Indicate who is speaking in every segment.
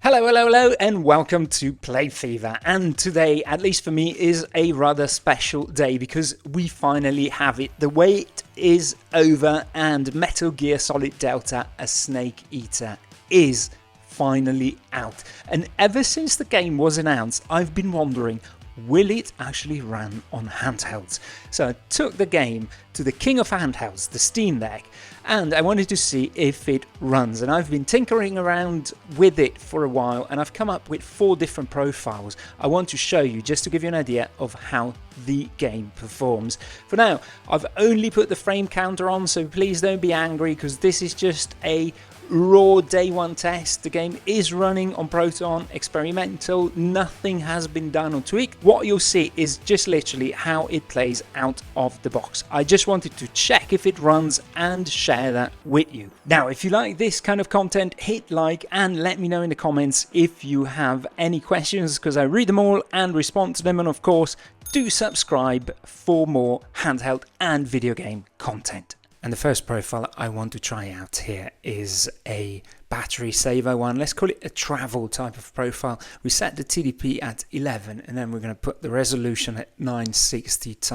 Speaker 1: Hello, and welcome to Play Fever. And today, at least for me, is a rather special day because we finally have it. The wait is over, and MetalGearSolidDelta, a Snake Eater, is finally out. And ever since the game was announced, I've been wondering, will it actually run on handhelds? So I took the game to the king of handhelds, the SteamDeck, and I wanted to see if it runs. And I've been tinkering around with it for a while, and I've come up with 4 different profiles I want to show you just to give you an idea of how the game performs. For now, I've only put the frame counter on, so please don't be angry because this is just a raw day one test. The game is running on Proton Experimental. Nothing has been done or tweaked. What you'll see is just literally how it plays out of the box. I just wanted to check if it runs and share that with you. Now, if you like this kind of content, hit like and let me know in the comments if you have any questions, because I read them all and respond to them. And of course, do subscribe for more handheld and video game content. And the first profile I want to try out here is a battery saver one. Let's call it a travel type of profile. We set the TDP at 11, and then we're going to put the resolution at 960 x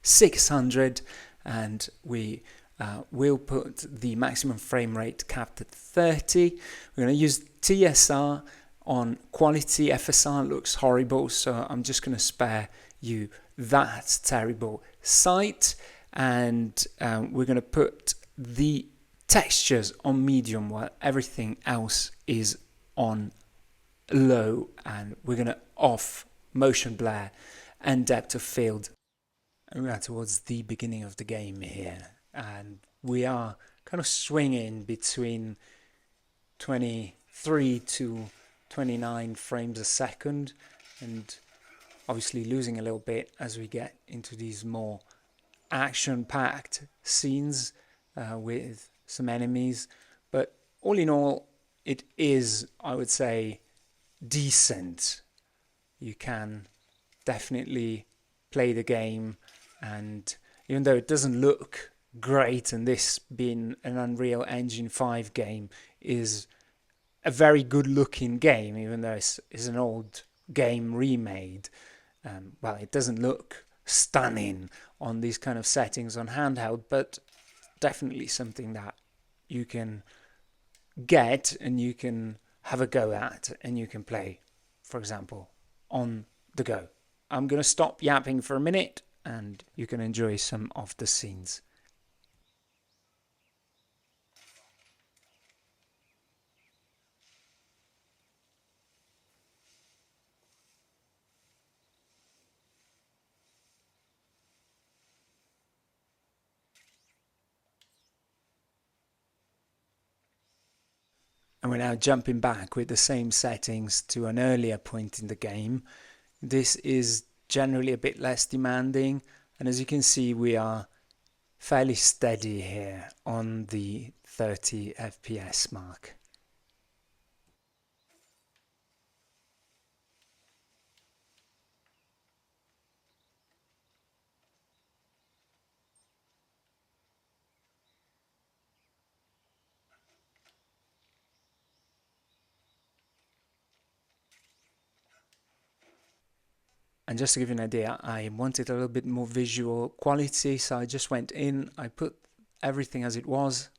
Speaker 1: 600, and we will put the maximum frame rate capped at 30. We're going to use TSR on quality. FSR looks horrible, so I'm just going to spare you that terrible sight. And we're going to put the textures on medium while everything else is on low, and we're going to off motion blur and depth of field. And we are towards the beginning of the game here, and we are kind of swinging between 23 to 29 frames a second, and obviously losing a little bit as we get into these more action-packed scenes with some enemies. But all in all, it is, I would say, decent. You can definitely play the game, and even though it doesn't look great, and this being an Unreal Engine 5 game is a very good looking game, even though it's an old game remade, well, it doesn't look stunning on these kind of settings on handheld, but definitely something that you can get and you can have a go at, and you can play, for example, on the go. I'm going to stop yapping for a minute and you can enjoy some of the scenes. And we're now jumping back with the same settings to an earlier point in the game. This is generally a bit less demanding, and as you can see, we are fairly steady here on the 30 FPS mark. And just to give you an idea, I wanted a little bit more visual quality, so I just went in, I put everything as it was,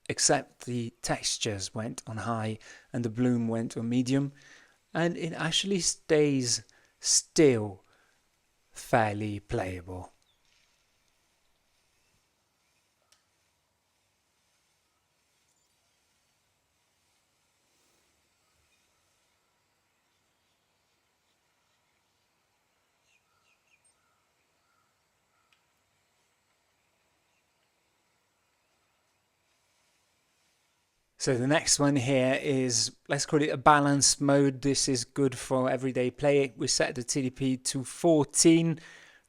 Speaker 1: except the textures went on high and the bloom went on medium, and it actually stays still fairly playable. So the next one here is, let's call it a balanced mode. This is good for everyday play. We set the TDP to 14.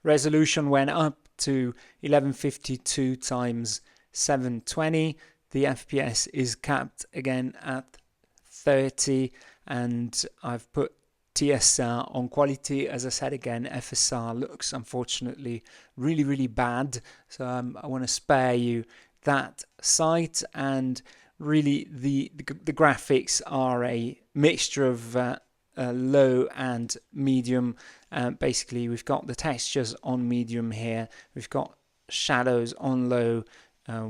Speaker 1: Resolution went up to 1152 x 720. The FPS is capped again at 30, and I've put TSR on quality. As I said again, FSR looks unfortunately really bad, so I want to spare you that sight. And really the graphics are a mixture of low and medium. Basically, we've got the textures on medium here, we've got shadows on low,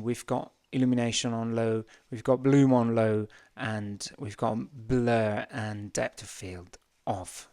Speaker 1: we've got illumination on low, we've got bloom on low, and we've got blur and depth of field off.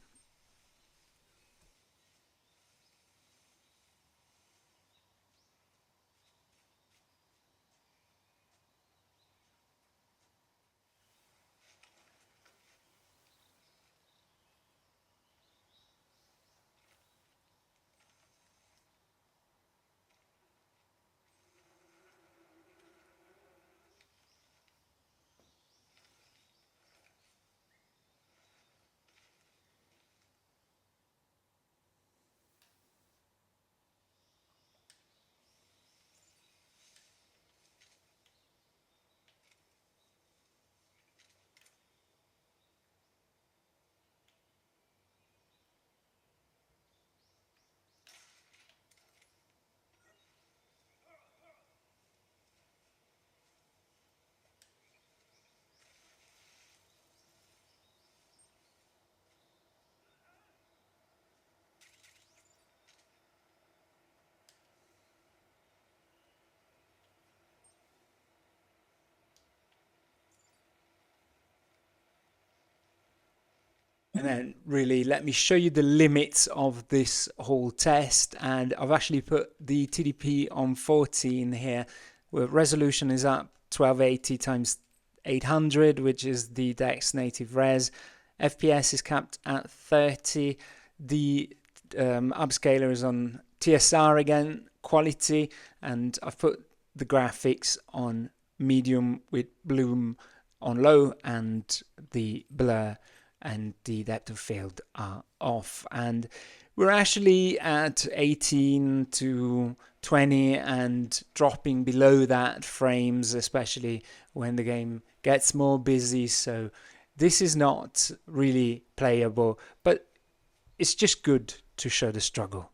Speaker 1: And then really let me show you the limits of this whole test. And I've actually put the TDP on 14 here, where resolution is at 1280 times 800, which is the DeX's native res. FPS is capped at 30. The upscaler is on TSR again, quality, and I've put the graphics on medium with bloom on low, and the blur and the depth of field are off. And we're actually at 18 to 20 and dropping below that frames, especially when the game gets more busy. So this is not really playable, but it's just good to show the struggle.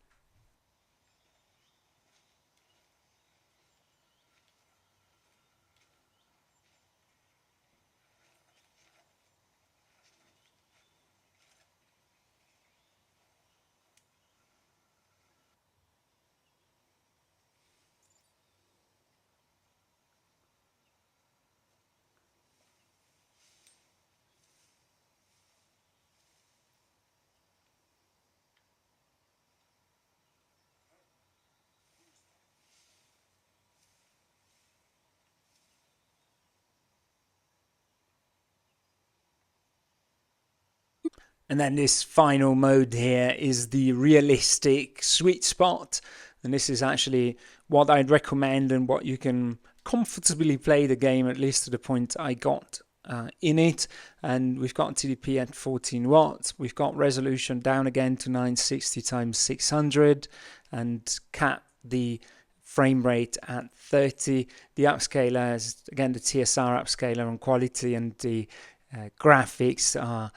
Speaker 1: And then this final mode here is the realistic sweet spot. And this is actually what I'd recommend and what you can comfortably play the game, at least to the point I got in it. And we've got TDP at 14 watts. We've got resolution down again to 960 times 600 and cap the frame rate at 30. The upscaler is again the TSR upscaler on quality, and the graphics are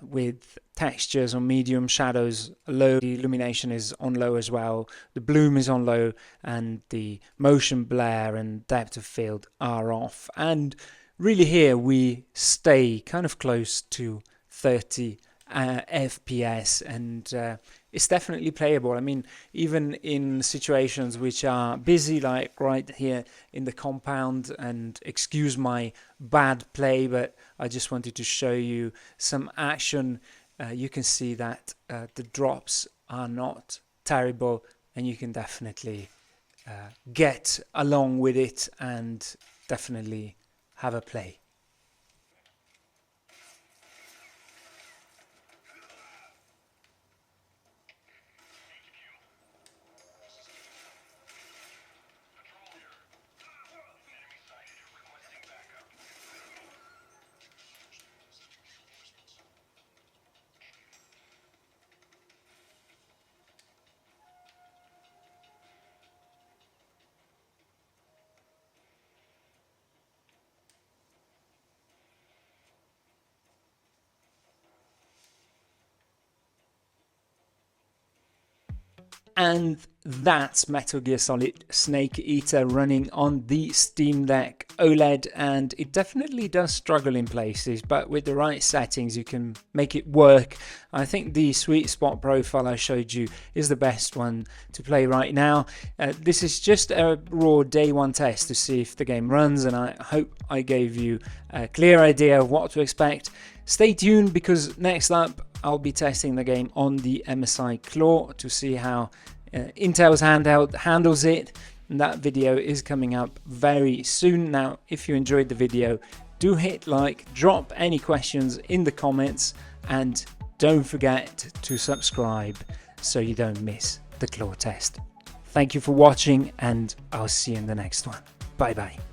Speaker 1: with textures on medium, shadows low, the illumination is on low as well, the bloom is on low, and the motion blur and depth of field are off. And really here we stay kind of close to 30 FPS, and it's definitely playable. I mean, even in situations which are busy, like right here in the compound, and excuse my bad play, but I just wanted to show you some action. You can see that the drops are not terrible, and you can definitely get along with it and definitely have a play. and that's Metal Gear Solid Snake Eater running on the Steam Deck OLED, and it definitely does struggle in places, but with the right settings you can make it work. I think the sweet spot profile I showed you is the best one to play right now. This is just a raw day one test to see if the game runs, and I hope I gave you a clear idea of what to expect. Stay tuned, because next up I'll be testing the game on the MSI Claw to see how Intel's handheld handles it, and that video is coming up very soon. Now, if you enjoyed the video, do hit like, drop any questions in the comments, and don't forget to subscribe so you don't miss the Claw test. Thank you for watching, and I'll see you in the next one. Bye bye.